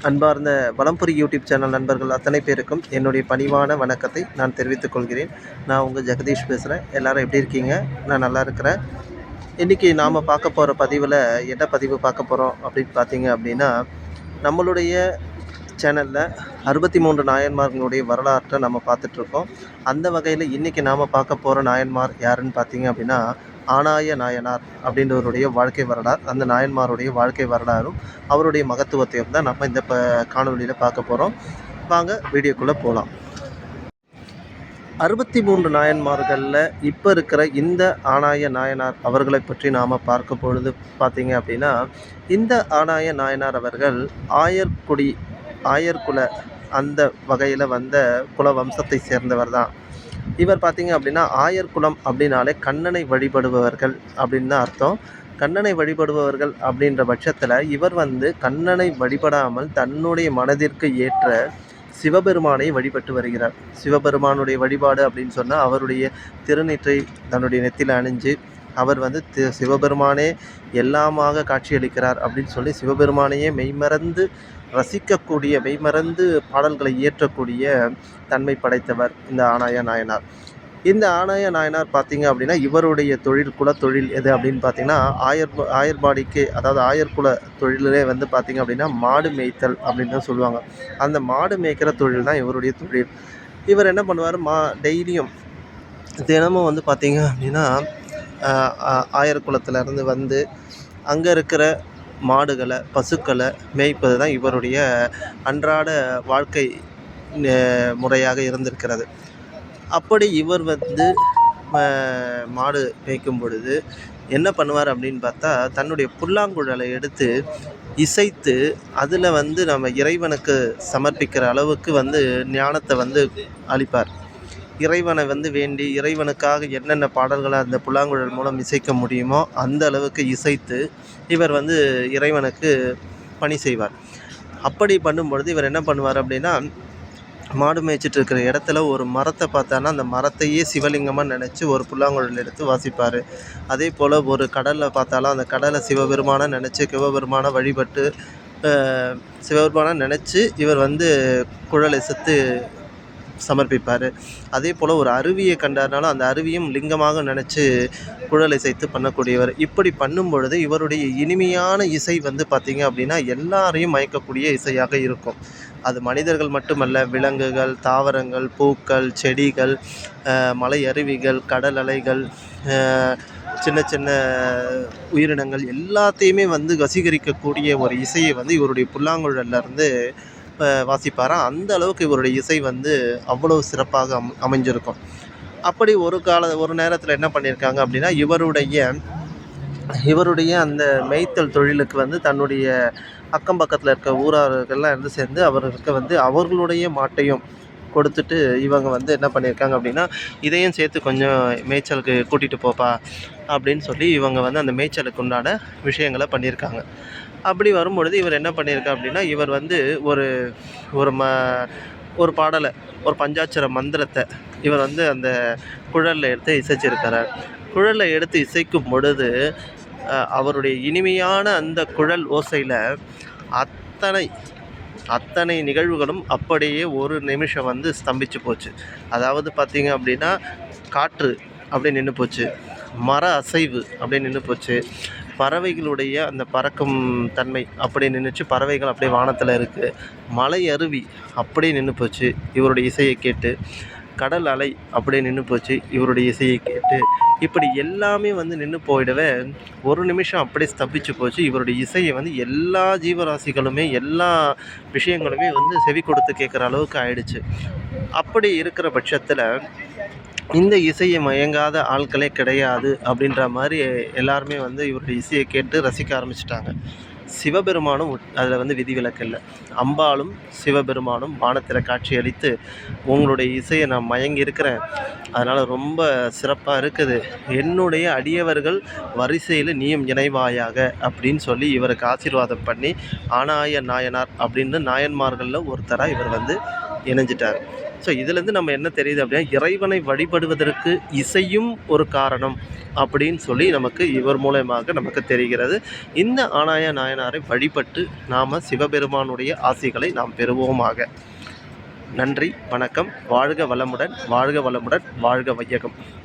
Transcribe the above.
அன்பார்ந்த வலம்புரி YouTube channel நண்பர்கள் அத்தனை பேருக்கும் என்னுடைய பணிவான வணக்கத்தை நான் தெரிவித்துக் கொள்கிறேன். நான் உங்கள் ஜெகதீஷ் பேசுகிறேன். எல்லோரும் எப்படி இருக்கீங்க? நான் நல்லா இருக்கிறேன். இன்றைக்கி நாம் பார்க்க போகிற பதிவில் என்ன பதிவு பார்க்க போகிறோம் அப்படின்னு பார்த்தீங்க அப்படின்னா, நம்மளுடைய சேனலில் 63 நாயன்மார்களுடைய வரலாற்றை நம்ம பார்த்துட்ருக்கோம். அந்த வகையில் இன்றைக்கி நாம் பார்க்க போகிற நாயன்மார் யாருன்னு பார்த்தீங்க அப்படின்னா, ஆனாய நாயனார் அப்படின்றவருடைய வாழ்க்கை வரலாறு. அந்த நாயன்மாருடைய வாழ்க்கை வரலாறும் அவருடைய மகத்துவத்தையும் தான் நம்ம இந்த காணொலியில் பார்க்க போகிறோம். வாங்க வீடியோக்குள்ளே போகலாம். 63 நாயன்மார்களில் இப்போ இருக்கிற இந்த ஆனாய நாயனார் அவர்களை பற்றி நாம் பார்க்க பொழுது பார்த்தீங்க அப்படின்னா, இந்த ஆனாய நாயனார் அவர்கள் ஆயர்குல அந்த வகையில் வந்த குல வம்சத்தை சேர்ந்தவர் தான். இவர் பார்த்தீங்க அப்படின்னா, ஆயர் குலம் அப்படின்னாலே கண்ணனை வழிபடுபவர்கள் அப்படின்னு தான் அர்த்தம். கண்ணனை வழிபடுபவர்கள் அப்படின்ற பட்சத்தில் இவர் கண்ணனை வழிபடாமல் தன்னுடைய மனதிற்கு ஏற்ற சிவபெருமானை வழிபட்டு வருகிறார். சிவபெருமானுடைய வழிபாடு அப்படின்னு சொன்னால் அவருடைய திருநீற்றை தன்னுடைய நெத்தியில் அணிஞ்சு அவர் சிவபெருமானே எல்லாமாக காட்சியளிக்கிறார் அப்படின்னு சொல்லி சிவபெருமானையே மெய்மறந்து ரசிக்கக்கூடிய, மெய்மறந்து பாடல்களை இயற்றக்கூடிய தன்மை படைத்தவர் இந்த ஆனாய நாயனார். இந்த ஆனாய நாயனார் பார்த்திங்க அப்படின்னா, இவருடைய குலத்தொழில் எது அப்படின்னு பார்த்திங்கன்னா, ஆயர்பாடிக்கு அதாவது ஆயர்குல தொழிலே பார்த்திங்க அப்படின்னா மாடு மேய்த்தல் அப்படின்னு தான் சொல்லுவாங்க. அந்த மாடு மேய்க்கிற தொழில் தான் இவருடைய தொழில். இவர் என்ன பண்ணுவார், டெய்லியும் தினமும் பார்த்திங்க அப்படின்னா ஆயர்குலத்திலேருந்து அங்கே இருக்கிற மாடுகளை, பசுக்களை மேய்ப்பது தான் இவருடைய அன்றாட வாழ்க்கை முறையாக இருந்திருக்கிறது. அப்படி இவர் மாடு மேய்க்கும் பொழுது என்ன பண்ணுவார் அப்படின்னு பார்த்தா, தன்னுடைய புல்லாங்குழலை எடுத்து இசைத்து அதில் நம்ம இறைவனுக்கு சமர்ப்பிக்கிற அளவுக்கு ஞானத்தை அளிப்பார். இறைவனை வேண்டி இறைவனுக்காக என்னென்ன பாடல்களை அந்த புல்லாங்குழல் மூலம் இசைக்க முடியுமோ அந்த அளவுக்கு இசைத்து இவர் இறைவனுக்கு பணி செய்வார். அப்படி பண்ணும்பொழுது இவர் என்ன பண்ணுவார் அப்படின்னா, மாடு மேய்ச்சிட்டு இருக்கிற இடத்துல ஒரு மரத்தை பார்த்தானா அந்த மரத்தையே சிவலிங்கமாக நினச்சி ஒரு புல்லாங்குழல் எடுத்து வாசிப்பார். அதே போல் ஒரு கடலில் பார்த்தாலும் அந்த கடலை சிவபெருமானை நினச்சி சிவபெருமானை வழிபட்டு சிவபெருமானை நினச்சி இவர் குழல் இசைத்து சமர்ப்பிப்பார். அதே போல் ஒரு அருவியை கண்டார்னாலும் அந்த அருவியும் லிங்கமாக நினச்சி குழல் இசைத்து பண்ணக்கூடியவர். இப்படி பண்ணும் பொழுது இவருடைய இனிமையான இசை பார்த்திங்க அப்படின்னா எல்லாரையும் மயக்கக்கூடிய இசையாக இருக்கும். அது மனிதர்கள் மட்டுமல்ல, விலங்குகள், தாவரங்கள், பூக்கள், செடிகள், மலை அருவிகள், கடல் அலைகள், சின்ன சின்ன உயிரினங்கள் எல்லாத்தையுமே வசீகரிக்கக்கூடிய ஒரு இசையை இவருடைய புல்லாங்குழல்லேருந்து வாசிப்பாராம். அந்த அளவுக்கு இவருடைய இசை அவ்வளோ சிறப்பாக அமைஞ்சிருக்கும். அப்படி ஒரு நேரத்தில் என்ன பண்ணியிருக்காங்க அப்படின்னா, இவருடைய அந்த மேய்த்தல் தொழிலுக்கு தன்னுடைய அக்கம் பக்கத்தில் இருக்க ஊரார்கள்லாம் சேர்ந்து அவர்களுக்கு அவர்களுடைய மாட்டையும் கொடுத்துட்டு இவங்க என்ன பண்ணியிருக்காங்க அப்படின்னா, இதையும் சேர்த்து கொஞ்சம் மேய்ச்சலுக்கு கூட்டிகிட்டு போப்பா அப்படின்னு சொல்லி இவங்க அந்த மேய்ச்சலுக்கு உண்டான விஷயங்களை பண்ணியிருக்காங்க. அப்படி வரும்பொழுது இவர் என்ன பண்ணியிருக்கார் அப்படின்னா, இவர் ஒரு ஒரு ஒரு பாடலை, ஒரு பஞ்சாட்சர மந்திரத்தை இவர் அந்த குழலில் எடுத்து இசைச்சிருக்கிறார். குழலில் எடுத்து இசைக்கும் பொழுது அவருடைய இனிமையான அந்த குழல் ஓசையில் அத்தனை நிகழ்வுகளும் அப்படியே ஒரு நிமிஷம் ஸ்தம்பிச்சு போச்சு. அதாவது பார்த்திங்க அப்படின்னா, காற்று அப்படியே நின்று போச்சு, மர அசைவு அப்படியே நின்று போச்சு, பறவைகளுடைய அந்த பறக்கும் தன்மை அப்படியே நின்றுச்சு, பறவைகள் அப்படியே வானத்தில் இருக்குது, மலை அருவி அப்படியே நின்று போச்சு இவருடைய இசையை கேட்டு, கடல் அலை அப்படியே நின்று போச்சு இவருடைய இசையை கேட்டு. இப்படி எல்லாமே நின்று போயிடவே ஒரு நிமிஷம் அப்படியே ஸ்தம்பிச்சு போச்சு. இவருடைய இசையை எல்லா ஜீவராசிகளுமே எல்லா விஷயங்களுமே செவி கொடுத்து கேட்குற அளவுக்கு ஆயிடுச்சு. அப்படி இருக்கிற பட்சத்தில் இந்த இசையை மயங்காத ஆட்களே கிடையாது அப்படின்ற மாதிரி எல்லாருமே இவருடைய இசையை கேட்டு ரசிக்க ஆரம்பிச்சிட்டாங்க. சிவபெருமானும் அதில் விதிவிலக்கு இல்லை. அம்பாளும் சிவபெருமானும் வானத்தில் காட்சியளித்து, உங்களுடைய இசையை நான் மயங்கி இருக்கிறேன், அதனால் ரொம்ப சிறப்பாக இருக்குது, என்னுடைய அடியவர்கள் வரிசையில் நீயும் இணைவாயாக அப்படின்னு சொல்லி இவருக்கு ஆசீர்வாதம் பண்ணி ஆனாய நாயனார் அப்படின்னு நாயன்மார்களில் ஒருத்தராக இவர் இணைஞ்சிட்டார். ஸோ இதுலேருந்து நம்ம என்ன தெரியுது அப்படின்னா, இறைவனை வழிபடுவதற்கு இசையும் ஒரு காரணம் அப்படின்னு சொல்லி நமக்கு இவர் மூலயமாக நமக்கு தெரிகிறது. இந்த ஆனாய நாயனாரை வழிபட்டு நாம் சிவபெருமானுடைய ஆசிகளை நாம் பெறுவோமாக. நன்றி, வணக்கம். வாழ்க வளமுடன், வாழ்க வளமுடன், வாழ்க வையகம்.